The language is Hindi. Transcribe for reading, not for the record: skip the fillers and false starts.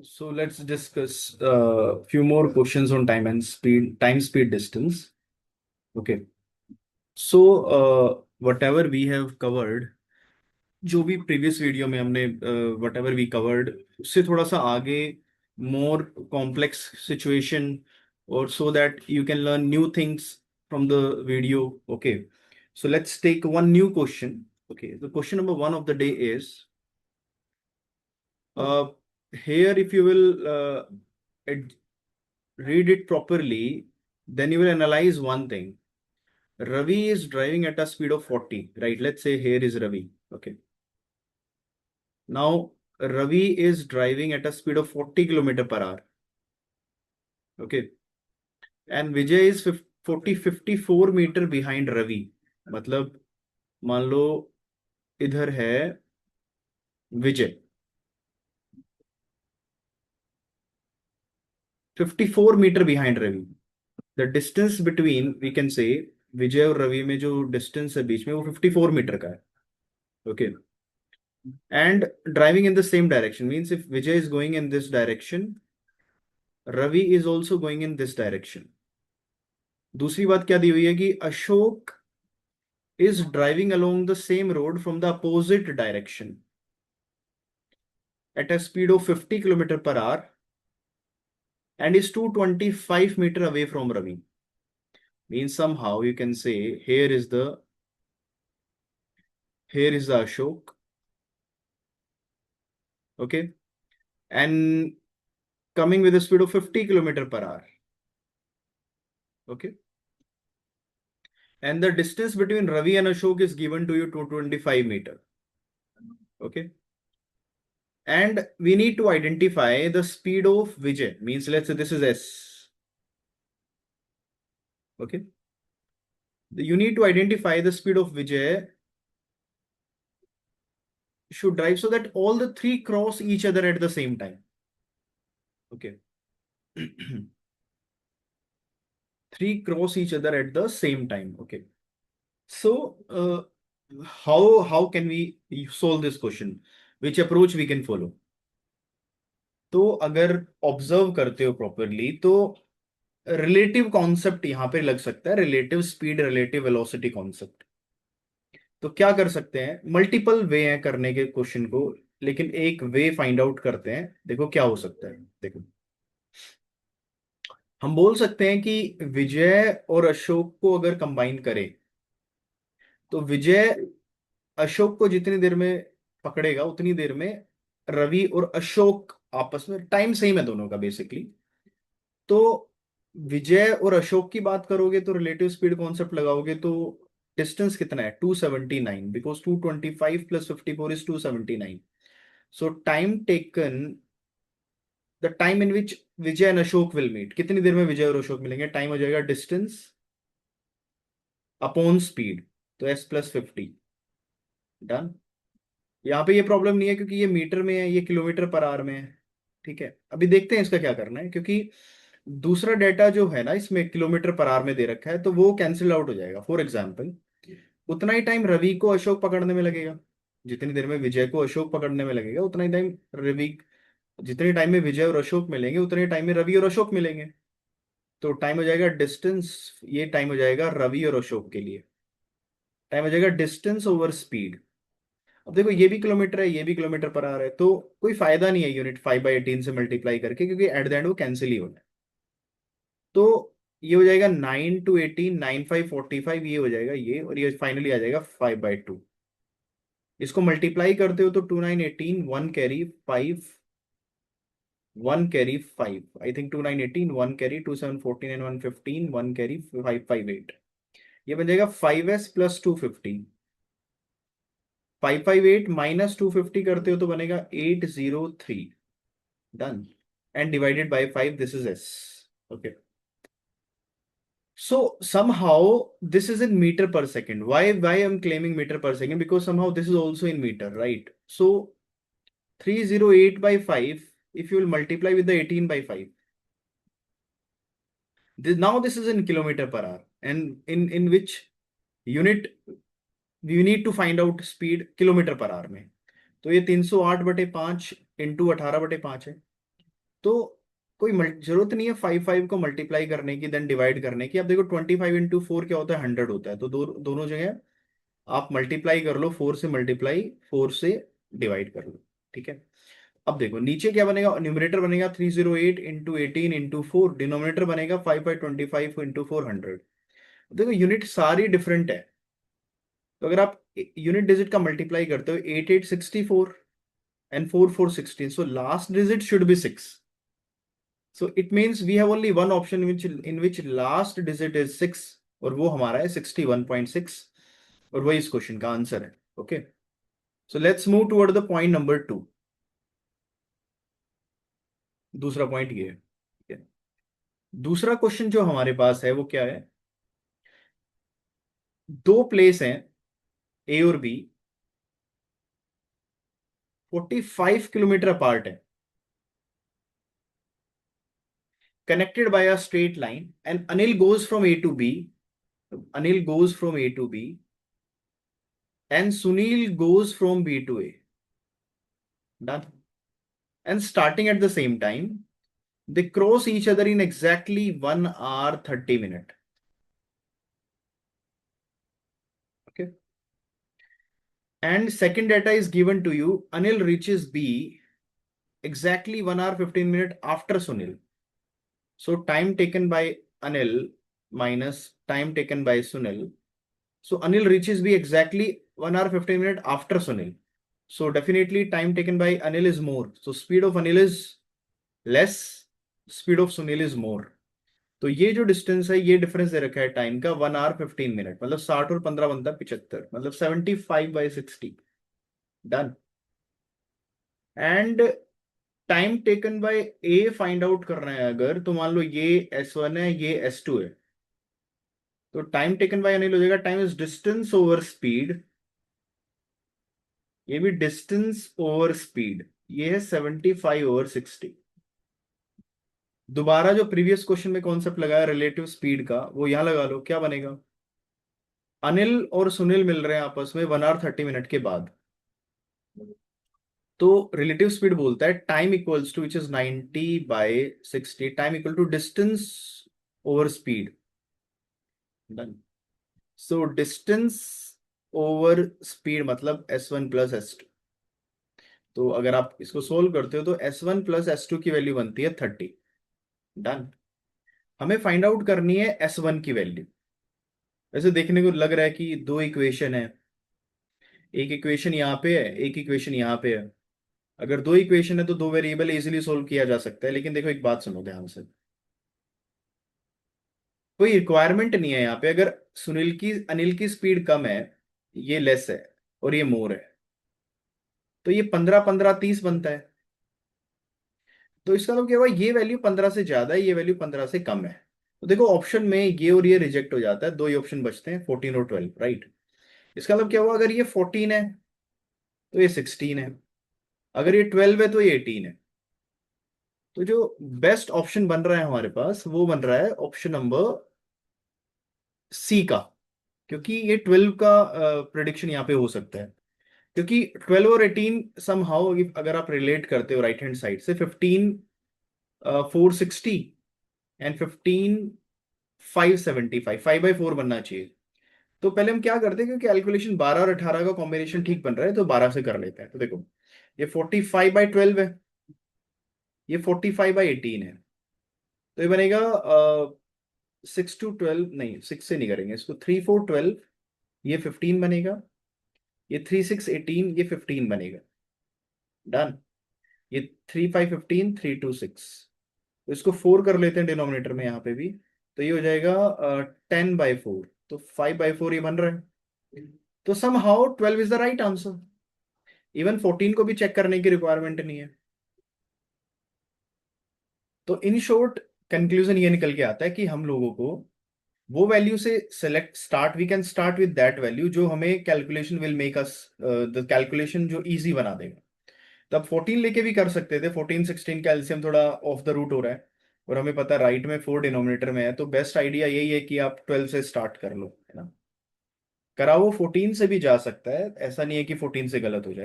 So let's discuss a few more questions on time, speed, distance. Okay. So whatever we have covered, जो भी प्रीवियस वीडियो में हमने whatever we covered, उससे थोड़ा सा आगे more complex situation, or so that you can learn new things from the video. Okay. So let's take one new question. Okay. The question number one of the day is, uh, here if you will read it properly, then you will analyze one thing. Ravi is driving at a speed of 40, right? Let's say here is Ravi. Okay. Now, Ravi is driving at a speed of 40 kilometer per hour. Okay. And Vijay is 54 metre behind Ravi. मतलब मान लो इधर है Vijay 54 metre behind Ravi. The distance between, we can say, Vijay और रवि में जो डिस्टेंस है बीच में वो 54 मीटर का है. Okay. And driving in the same direction means if Vijay is going in this direction, Ravi is also going in this direction. दूसरी बात क्या दी हुई है कि Ashok is driving along the same road from the opposite direction at a speed of 50 km per hour and is 225 meter away from Ravi. Means somehow you can say here is the Ashok. Okay. And coming with a speed of 50 km per hour. Okay. And the distance between Ravi and Ashok is given to you 225 meter. Okay. And we need to identify the speed of Vijay. Means let's say this is S. Okay. You need to identify the speed of Vijay should drive so that all the three cross each other at the same time. Okay. Three cross each other at the same time. Okay. So how can we solve this question? Which approach we can follow? तो अगर ऑब्जर्व करते हो प्रॉपरली तो रिलेटिव कॉन्सेप्ट यहां पे लग सकता है. Relative speed, relative velocity concept. तो क्या कर सकते हैं? मल्टीपल वे हैं करने के क्वेश्चन को, लेकिन एक वे फाइंड आउट करते हैं. देखो क्या हो सकता है. देखो हम बोल सकते हैं कि विजय और अशोक को अगर कंबाइन करें तो विजय अशोक को जितनी देर में पकड़ेगा उतनी देर में रवि और अशोक आपस में, टाइम सेम है दोनों का बेसिकली. तो विजय और अशोक की बात करोगे तो रिलेटिव स्पीड कॉन्सेप्ट लगाओगे तो डिस्टेंस कितना है? 279, because 225 plus 54 is 279. So time taken, the time in which Vijay and Ashok will meet, कितनी देर में विजय और अशोक मिलेंगे? टाइम हो जाएगा डिस्टेंस अपॉन स्पीड, तो एस प्लस 50. डन. यहाँ पे ये प्रॉब्लम नहीं है क्योंकि ये मीटर में है, ये किलोमीटर पर आवर में है. ठीक है. अभी देखते हैं इसका क्या करना है, क्योंकि दूसरा डेटा जो है ना इसमें किलोमीटर पर आवर में दे रखा है तो वो कैंसिल आउट हो जाएगा. फॉर एग्जाम्पल, उतना ही टाइम रवि को अशोक पकड़ने में लगेगा जितनी देर में विजय को अशोक पकड़ने में लगेगा. उतना ही टाइम रवि, जितने टाइम में विजय और अशोक मिलेंगे उतने टाइम में रवि और अशोक मिलेंगे. तो टाइम हो जाएगा डिस्टेंस, ये टाइम हो जाएगा रवि और अशोक के लिए. टाइम हो जाएगा डिस्टेंस ओवर स्पीड. अब देखो ये भी किलोमीटर है, ये भी किलोमीटर पर आ रहा है, तो कोई फायदा नहीं है यूनिट 5/18 से मल्टीप्लाई करके, क्योंकि एट द एंड वो कैंसिल ही होना है. तो ये हो जाएगा 9 to 18, 9×5=45, ये हो जाएगा ये, और ये फाइनली आ जाएगा 5/2. इसको मल्टीप्लाई करते हो तो 2 9 18, 1 carry 5, I think 2 9 18, 1 carry 2 7 14 and 1 15, 1 carry 5 5 8. ये बन जाएगा 5s प्लस 250. 5 5 8 माइनस 250 करते हो तो बनेगा 803. Done. And divided by 5, this is S. Okay. So somehow this is in meter per second. Why I'm claiming meter per second? Because somehow this is also in meter, right? So 308 by 5, if you will multiply with the 18 by 5, now this is in kilometer per hour, and in which unit we need to find out speed kilometer per hour में. तो ये 308/5 इंटू 18/5 है. तो कोई जरूरत नहीं है 5 को मल्टीप्लाई करने की देन डिवाइड करने की। अब देखो 25 × 4 क्या होता है, 100 होता है। तो दोनों जगह आप मल्टीप्लाई कर लो, 4 से मल्टीप्लाई, 4 से डिवाइड कर लो। ठीक है। अब देखो नीचे क्या बनेगा, न्यूमरेटर बनेगा 308 × 18 × 4, डिनोमिनेटर बनेगा 5/25 × 400। देखो यूनिट सारी डिफरेंट है। तो अगर आप यूनिट डिजिट का मल्टीप्लाई करते हो, 8 8 64 and 4 4 16, so last digit should be 6. So it means we have only one option in which last digit is 6, और वो हमारा है 61.6, और वही इस क्वेश्चन का आंसर है। Okay, so let's move toward the point number 2। दूसरा पॉइंट ये है, ठीक है। दूसरा क्वेश्चन जो हमारे पास है वो क्या है, दो प्लेस हैं ए और बी, 45 किलोमीटर अपार्ट है, connected by a straight line, and Anil goes from A to B. Anil goes from A to B, and Sunil goes from B to A. Done. And starting at the same time, they cross each other in exactly 1 hour 30 minutes. Okay. And second data is given to you. Anil reaches B exactly 1 hour 15 minutes after Sunil. So time taken by Anil minus time taken by Sunil. So Anil reaches B exactly 1 hour 15 minutes after Sunil. So definitely time taken by Anil is more. So speed of Anil is less, speed of Sunil is more. तो ये जो डिस्टेंस है, ये डिफरेंस दे रखा है टाइम का, 1 hour 15 मिनट, मतलब 60 और 15 बनता है 75, मतलब 75/60। Done. And time taken by A find out करना है अगर, तो मान लो ये S1 है, ये S2 है, तो टाइम टेकन बाय अनिल हो जाएगा time is distance over speed, ये भी डिस्टेंस ओवर स्पीड, ये है 75/60। दोबारा जो प्रीवियस क्वेश्चन में कॉन्सेप्ट लगाया रिलेटिव स्पीड का, वो यहां लगा लो, क्या बनेगा, अनिल और सुनील मिल रहे हैं आपस में 1 hour 30 मिनट के बाद, तो रिलेटिव स्पीड बोलता है time equals to which is 90/60, time equal to distance over speed. Done. So distance over speed मतलब S1 + S2। तो अगर आप इसको सोल्व करते हो तो S1 + S2 की वैल्यू बनती है 30। डन। हमें फाइंड आउट करनी है S1 की वैल्यू। वैसे देखने को लग रहा है कि दो इक्वेशन है, एक इक्वेशन यहाँ पे है, एक इक्वेशन यहाँ पे है। अगर दो इक्वेशन है तो दो वेरिएबल इजीली सोल्व किया जा सकता है, लेकिन देखो एक बात सुनो ध्यान से, कोई रिक्वायरमेंट नहीं है यहाँ पे। अगर अनिल की स्पीड कम है, ये लेस है, और ये मोर है, तो ये 15 15 30 बनता है। तो इसका मतलब क्या हुआ, ये वैल्यू 15 से ज्यादा है, ये वैल्यू 15 से कम है। तो देखो ऑप्शन में ये और ये रिजेक्ट हो जाता है, दो ही ऑप्शन बचते हैं, 14 और 12, राइट। इसका मतलब क्या हुआ, अगर ये 14 है तो ये 16 है, अगर ये 12 है तो ये 18 है। तो जो बेस्ट ऑप्शन बन रहा है हमारे पास, वो बन रहा है ऑप्शन नंबर सी का, क्योंकि ये 12 का प्रिडिक्शन यहाँ पे हो सकता है। क्योंकि 12 और 18 सम हाउ, अगर आप रिलेट करते हो राइट हैंड साइड से, 15 460 एंड 15 575, 5/4 बनना चाहिए। तो पहले हम क्या करते हैं, क्योंकि कैलकुलेशन 12 और 18 का कॉम्बिनेशन ठीक बन रहा है, तो 12 से कर लेते हैं। तो देखो ये 45/12 है, ये 45/18 है, तो ये बनेगा 6 to 12, नहीं 6 से नहीं करेंगे इसको, 3 4 12, ये 15 बनेगा, ये 3 6 18, ये 15 बनेगा। डन। ये 3 5 15, 3 2 6, तो इसको 4 कर लेते हैं डिनोमिनेटर में यहाँ पे भी, तो ये हो जाएगा 10/4, तो 5/4 ये बन रहा है। तो somehow 12 is the right answer. Even 14 को भी चेक करने की रिक्वायरमेंट नहीं है। तो इन शॉर्ट कंक्लूजन ये निकल के आता है कि हम लोगों को वो वैल्यू से select start, we can start with that value जो हमें calculation will make us, the calculation जो इजी बना देगा। तब 14 लेके भी कर सकते थे, 14 16 का एलसीएम थोड़ा ऑफ द रूट हो रहा है, और हमें पता है राइट में 4 डिनोमिनेटर में है, तो बेस्ट आइडिया यही है कि आप 12 से स्टार्ट कर लो, है ना। करा वो 14 से भी जा सकता है, ऐसा नहीं है कि 14 से गलत हो जाए।